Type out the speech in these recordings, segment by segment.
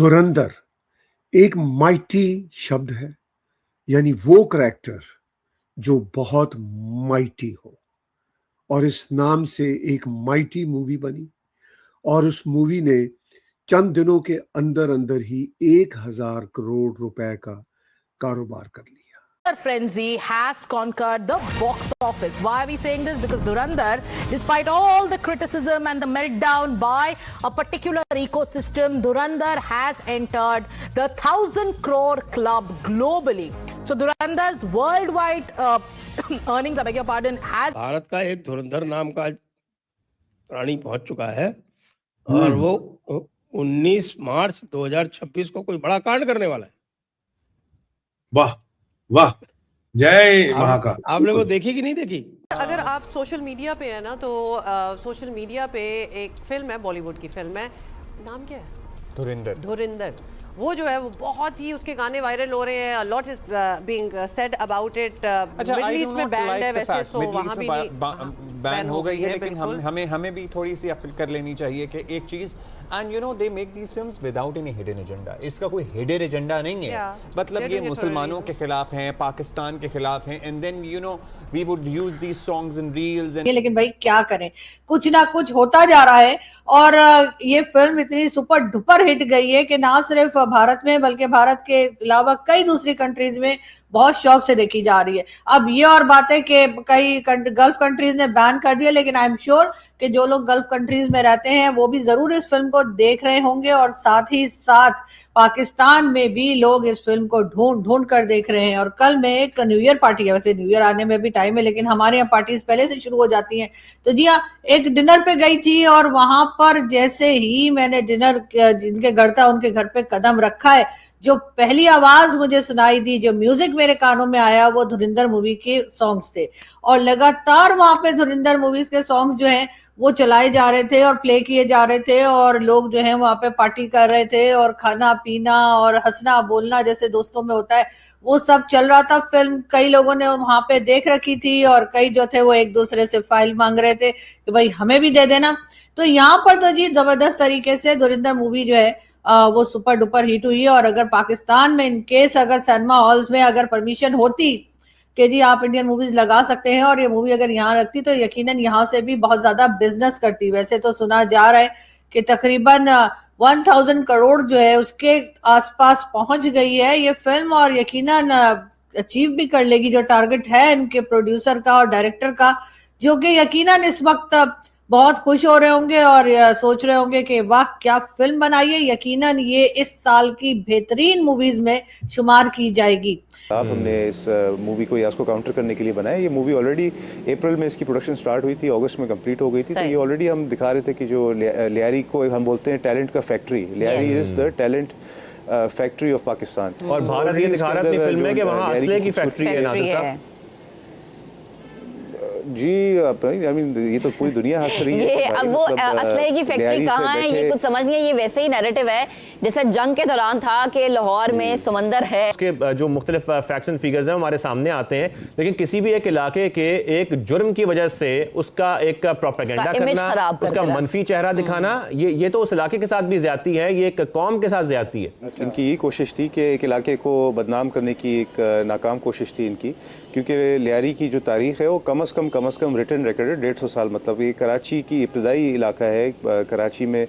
धुरंधर एक माइटी शब्द है, यानी वो करैक्टर जो बहुत माइटी हो, और इस नाम से एक माइटी मूवी बनी और उस मूवी ने चंद दिनों के अंदर अंदर ही 1000 करोड़ रुपए का कारोबार कर लिया। Frenzy has conquered the box office. Why are we saying this? Because Dhurandhar, despite all the criticism and the meltdown by a particular ecosystem, Dhurandhar has entered the 1,000 crore club globally. So Dhurandhar's worldwide earnings, I beg your pardon, has Bharat का एक धुरंधर नाम का प्राणी पहुंच चुका है और वो 19 मार्च 2026 को कोई बड़ा कांड करने वाला है। वाह वाह, जय महाकाल। आप लोगों देखी कि नहीं देखी? अगर आप सोशल मीडिया पे है ना, तो सोशल मीडिया पे एक फिल्म है, बॉलीवुड की फिल्म है, नाम क्या है? धुरंधर। वो जो है वो बहुत ही, उसके गाने वायरल हो रहे हैं, lot is being said about it. Middle east में बैंड है वैसे, सो वहां भी बैन हो गई है, लेकिन हमें भी थोड़ी सी अक्ल कर लेनी चाहिए कि एक चीज, and you know they make these films without any hidden agenda. इसका कोई हिडन एजेंडा नहीं है, मतलब ये मुसलमानों के खिलाफ हैं, पाकिस्तान के खिलाफ हैं, and then you know we would use these songs in reels. लेकिन भाई क्या करें, कुछ ना कुछ होता जा रहा है। और ये फिल्म इतनी सुपर डुपर हिट गई है कि ना सिर्फ भारत में बल्कि भारत के अलावा कई दूसरी कंट्रीज में बहुत शौक से देखी जा रही है। अब ये और बात है कि कई गल्फ कंट्रीज ने बैन कर दिया, लेकिन आई एम श्योर कि जो लोग गल्फ कंट्रीज में रहते हैं वो भी जरूर इस फिल्म को देख रहे होंगे, और साथ ही साथ पाकिस्तान में भी लोग इस फिल्म को ढूंढ कर देख रहे हैं। और कल में एक न्यू ईयर पार्टी है, वैसे न्यू ईयर आने में भी टाइम है, लेकिन हमारे यहाँ पार्टीज पहले से शुरू हो जाती हैं। तो जी हाँ, एक डिनर पे गई थी और वहां पर जैसे ही मैंने डिनर जिनके घर था उनके घर पे कदम रखा है, जो पहली आवाज मुझे सुनाई दी, जो म्यूजिक मेरे कानों में आया, वो धुरंधर मूवी के सॉन्ग्स थे। और लगातार वहां पे धुरंधर मूवीज के सॉन्ग्स जो हैं वो चलाए जा रहे थे और प्ले किए जा रहे थे, और लोग जो हैं वहां पे पार्टी कर रहे थे, और खाना पीना और हंसना बोलना जैसे दोस्तों में होता है वो सब चल रहा था। फिल्म कई लोगों ने वहां पे देख रखी थी और कई जो थे वो एक दूसरे से फाइल मांग रहे थे कि भाई हमें भी दे देना। तो यहाँ पर तो जी जबरदस्त तरीके से धुरंधर मूवी जो है वो सुपर डुपर हिट हुई है। और अगर पाकिस्तान में इनकेस अगर सिनेमा हॉल्स में अगर परमिशन होती कि जी आप इंडियन मूवीज लगा सकते हैं, और ये मूवी अगर यहाँ रखती तो यकीनन यहाँ से भी बहुत ज्यादा बिजनेस करती। वैसे तो सुना जा रहा है कि तकरीबन 1000 करोड़ जो है उसके आसपास पहुंच गई है ये फिल्म, और यकीनन अचीव भी कर लेगी जो टारगेट है इनके प्रोड्यूसर का और डायरेक्टर का, जो कि यकीनन इस वक्त बहुत खुश हो रहे होंगे और सोच रहे होंगे कि वाह क्या फिल्म बनाई है। यकीनन ये इस साल की बेहतरीन मूवीज में शुमार की जाएगी। हमने इस मूवी को यास को काउंटर करने के लिए बनाया। ये मूवी ऑलरेडी अप्रैल में इसकी प्रोडक्शन स्टार्ट हुई थी, अगस्त में कंप्लीट हो गई थी। तो ये ऑलरेडी हम दिखा रहे थे कि जो लियारी को हम बोलते हैं टैलेंट का factory, Lyari is the talent factory of Pakistan. और भारत ये दिखा रहा है अपनी फिल्म में कि वहाँ असले की फैक्ट्री है नादिर साहब। जी आई मीन ये तो पूरी दुनिया हंस रही है। अब वो असलहे की फैक्ट्री कहाँ है ये कुछ समझ नहीं है। ये वैसे ही नैरेटिव है जैसे जंग के दौरान था कि लाहौर में समंदर है। उसके जो मुख्तलिफ फैक्ट्स एंड फिगर्स हैं हमारे सामने आते हैं, लेकिन किसी भी एक इलाके के एक जुर्म की वजह से उसका एक प्रोपेगेंडा करना, उसका मनफी चेहरा दिखाना, ये तो उस इलाके के साथ भी ज्यादती है, ये एक कौम के साथ ज्यादती है। इनकी ये कोशिश थी कि एक इलाके को बदनाम करने की एक नाकाम कोशिश थी इनकी, क्योंकि लियारी की जो तारीख है वो कम अज़ कम रिटर्न रिकॉर्ड है 150 साल। मतलब ये कराची की इब्तदाई इलाका है। कराची में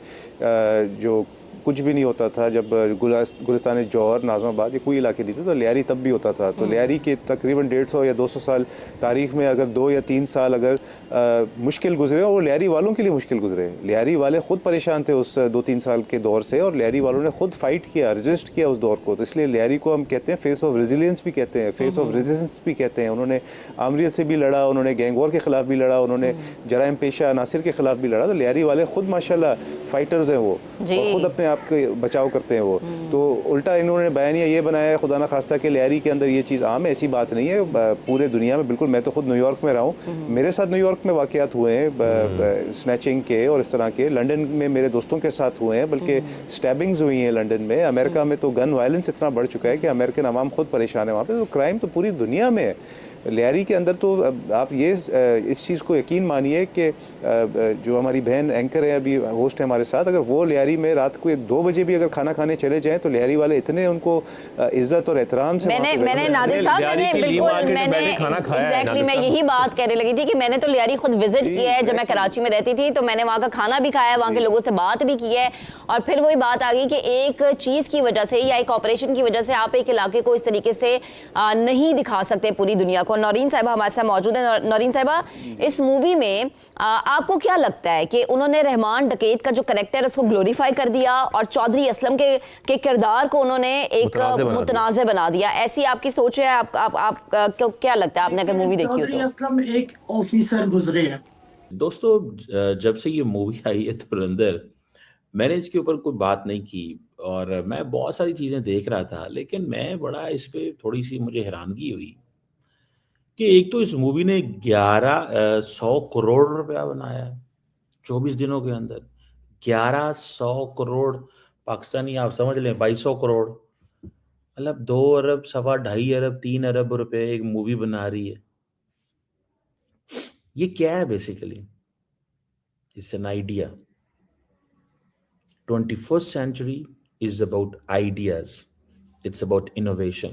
जो कुछ भी नहीं होता था, जब गुलिस्तान जौहर, नाज़माबाद, ये कोई इलाके नहीं थे, तो लियारी तब भी होता था। तो लियारी के तकरीबन 150 या 200 साल तारीख में अगर 2 या 3 साल अगर मुश्किल गुजरे, और लियारी वालों के लिए मुश्किल गुजरे, लियारी वाले ख़ुद परेशान थे उस 2-3 साल के दौर से, और लियारी वालों ने ख़ुद फाइट किया, रजिस्ट किया उस दौर को। तो इसलिए लियारी को हम कहते हैं फेस ऑफ रेजिलियंस भी कहते हैं, फेस ऑफ रेजिस्टेंस भी कहते हैं। उन्होंने आमरीत से भी लड़ा, उन्होंने गैंग वॉर के खिलाफ भी लड़ा, उन्होंने जराइम पेशा अनासिर के खिलाफ भी लड़ा। तो लियारी वाले ख़ुद माशाल्लाह फाइटर्स हैं वो, और ख़ुद अपने आपके बचाव करते हैं वो। तो उल्टा इन्होंने बयानिया ये बनाया खुदा ना खास्ता के लियारी के अंदर ये चीज़ आम है। ऐसी बात नहीं है, पूरे दुनिया में बिल्कुल। मैं तो खुद न्यूयॉर्क में रहा हूँ, मेरे साथ न्यूयॉर्क में वाक़यात हुए हैं स्नैचिंग के और इस तरह के। लंदन में मेरे दोस्तों के साथ हुए हैं, बल्कि स्टैबिंग्स हुई हैं लंदन में। अमेरिका में तो गन वायलेंस इतना बढ़ चुका है कि अमेरिकन अवाम खुद परेशान है वहाँ पे। तो क्राइम तो पूरी दुनिया में है। लियारी के अंदर तो आप ये इस चीज़ को यकीन मानिए कि जो हमारी बहन एंकर है, अभी होस्ट है हमारे साथ, अगर वो लियारी में रात को 2 बजे भी अगर खाना खाने चले जाएं तो लियारी वाले इतने उनको इज्जत और एहतराम से मैंने नादिर साहब एग्जैक्टली मैं यही बात कहने लगी थी कि मैंने तो लियारी खुद विजिट किया है जब मैं कराची में रहती थी, तो मैंने वहाँ का खाना भी खाया है, वहाँ के लोगों से बात भी की है, और फिर वही बात आ गई कि एक चीज की वजह से या एक ऑपरेशन की वजह से आप एक इलाके को इस तरीके से नहीं दिखा सकते पूरी दुनिया को। नौरीन साहिबा हमारे साथ मौजूद है। नौरीन साहिबा, इस मूवी में आपको क्या लगता है कि उन्होंने रहमान डकैत का जो कैरेक्टर है उसको ग्लोरीफाई कर दिया और चौधरी असलम के किरदार को उन्होंने एक मुतनाज़े बना दिया, ऐसी आपकी सोच है? आप क्या लगता है, आपने अगर मूवी देखी हो तो? असलम एक ऑफिसर गुजरे हैं। दोस्तों, जब से ये मूवी आई है धुरंधर, मैंने इसके ऊपर कोई बात नहीं की और मैं बहुत सारी चीज़ें देख रहा था, लेकिन मैं बड़ा इस पे थोड़ी सी मुझे हैरानगी हुई कि एक तो इस मूवी ने 1,100 करोड़ रुपया बनाया है 24 दिनों के अंदर। 1,100 करोड़ पाकिस्तानी, आप समझ लें 2,200 करोड़, मतलब 2 अरब, 2.25 अरब, 3 अरब रुपए एक मूवी बना रही है। ये क्या है basically? It's an idea. 21st century is about ideas. It's about innovation.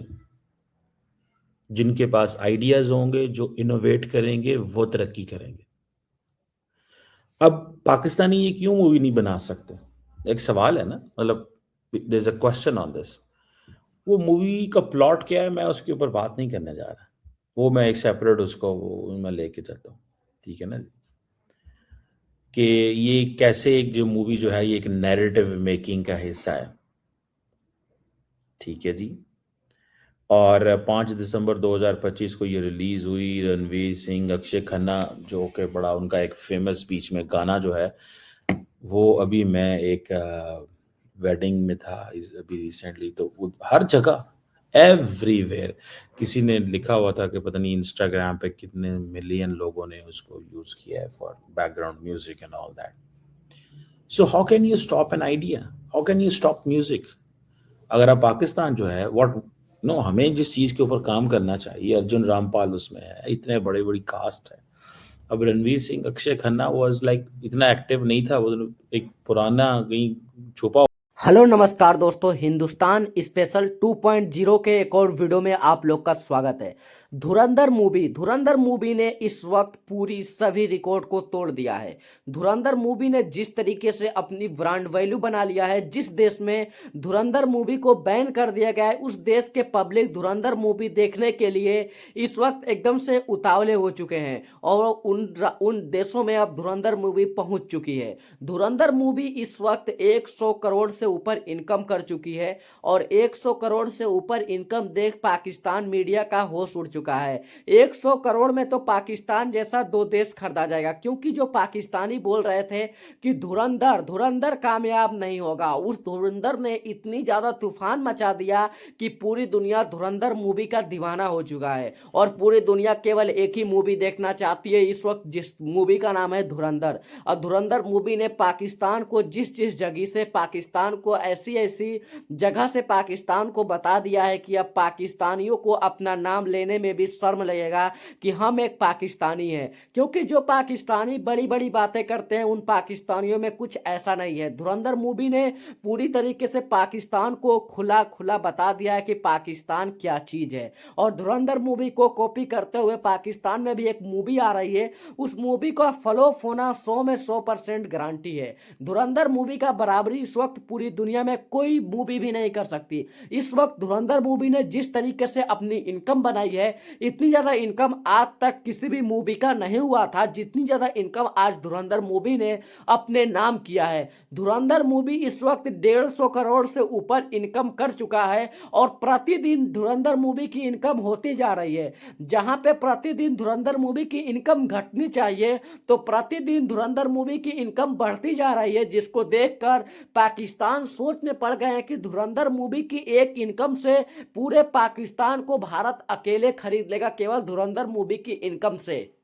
जिनके पास आइडियाज होंगे, जो इनोवेट करेंगे, वो तरक्की करेंगे। अब पाकिस्तानी ये क्यों मूवी नहीं बना सकते? एक सवाल है ना, मतलब there is a question on this. वो मूवी का प्लॉट क्या है, मैं उसके ऊपर बात नहीं करने जा रहा, वो मैं एक सेपरेट उसको वो मैं लेके जाता हूँ, ठीक है ना, कि ये कैसे एक जो मूवी जो है ये एक नैरेटिव मेकिंग का हिस्सा है, ठीक है जी। और 5 दिसंबर 2025 को ये रिलीज हुई। रणवीर सिंह, अक्षय खन्ना, जो कि बड़ा उनका एक फेमस बीच में गाना जो है वो, अभी मैं एक वेडिंग में था अभी रिसेंटली, तो हर जगह एवरीवेयर किसी ने लिखा हुआ था कि पता नहीं इंस्टाग्राम पे कितने मिलियन लोगों ने उसको यूज किया है for background music and all that. So how can you stop an idea? How can you stop music? अगर आप पाकिस्तान जो है व्हाट नो, हमें जिस चीज के ऊपर काम करना चाहिए, अर्जुन रामपाल उसमें है, इतने बड़ी बड़ी कास्ट है। अब रणवीर सिंह, अक्षय खन्ना वाज लाइक इतना एक्टिव नहीं था, वो एक पुराना कहीं छुपा। हेलो नमस्कार दोस्तों, हिंदुस्तान स्पेशल 2.0 के एक और वीडियो में आप लोग का स्वागत है। धुरंधर मूवी ने इस वक्त पूरी सभी रिकॉर्ड को तोड़ दिया है। धुरंधर मूवी ने जिस तरीके से अपनी ब्रांड वैल्यू बना लिया है, जिस देश में धुरंधर मूवी को बैन कर दिया गया है, उस देश के पब्लिक धुरंधर मूवी देखने के लिए इस वक्त एकदम से उतावले हो चुके हैं और उन देशों में अब धुरंधर मूवी पहुंच चुकी है। धुरंधर मूवी इस वक्त 100 करोड़ से ऊपर इनकम कर चुकी है और 100 करोड़ से ऊपर इनकम देख पाकिस्तान मीडिया का होश उड़ चुका है। 100 करोड़ में तो पाकिस्तान जैसा 2 देश खरीदा जाएगा, क्योंकि जो पाकिस्तानी बोल रहे थे कि धुरंधर कामयाब नहीं होगा, उस धुरंधर ने इतनी ज्यादा तूफान मचा दिया कि पूरी दुनिया धुरंधर मूवी का दीवाना हो चुका है और पूरी दुनिया केवल एक ही मूवी देखना चाहती है इस वक्त, जिस मूवी का नाम है धुरंधर। और धुरंधर मूवी ने पाकिस्तान को जिस जगह से, पाकिस्तान को ऐसी जगह से पाकिस्तान को बता दिया है कि अब पाकिस्तानियों को अपना नाम लेने में भी शर्म लगेगा कि हम एक पाकिस्तानी हैं, क्योंकि जो पाकिस्तानी बड़ी बड़ी बातें करते हैं उन पाकिस्तानियों में कुछ ऐसा नहीं है। धुरंधर मूवी ने पूरी तरीके से पाकिस्तान को खुला बता दिया है कि पाकिस्तान क्या चीज है। और धुरंधर मूवी को कॉपी करते हुए पाकिस्तान में भी एक मूवी आ रही है, उस मूवी का फ्लॉप होना 100 में 100% गारंटी है। धुरंधर मूवी का बराबरी इस वक्त पूरी दुनिया में कोई मूवी भी नहीं कर सकती। इस वक्त धुरंधर मूवी ने जिस तरीके से अपनी इनकम बनाई है, इतनी ज्यादा इनकम आज तक किसी भी मूवी का नहीं हुआ था जितनी ज्यादा इनकम आज धुरंधर मूवी ने अपने नाम किया है। धुरंधर मूवी इस वक्त 150 करोड़ से ऊपर इनकम कर चुका है और प्रतिदिन धुरंधर मूवी की इनकम होती जा रही है। जहां पे प्रतिदिन धुरंधर मूवी की इनकम घटनी चाहिए, तो प्रतिदिन धुरंधर मूवी की इनकम बढ़ती जा रही है, जिसको देखकर पाकिस्तान सोचने पड़ गए हैं कि धुरंधर मूवी की एक इनकम से पूरे पाकिस्तान को भारत अकेले खरीद लेगा, केवल धुरंधर मूवी की इनकम से।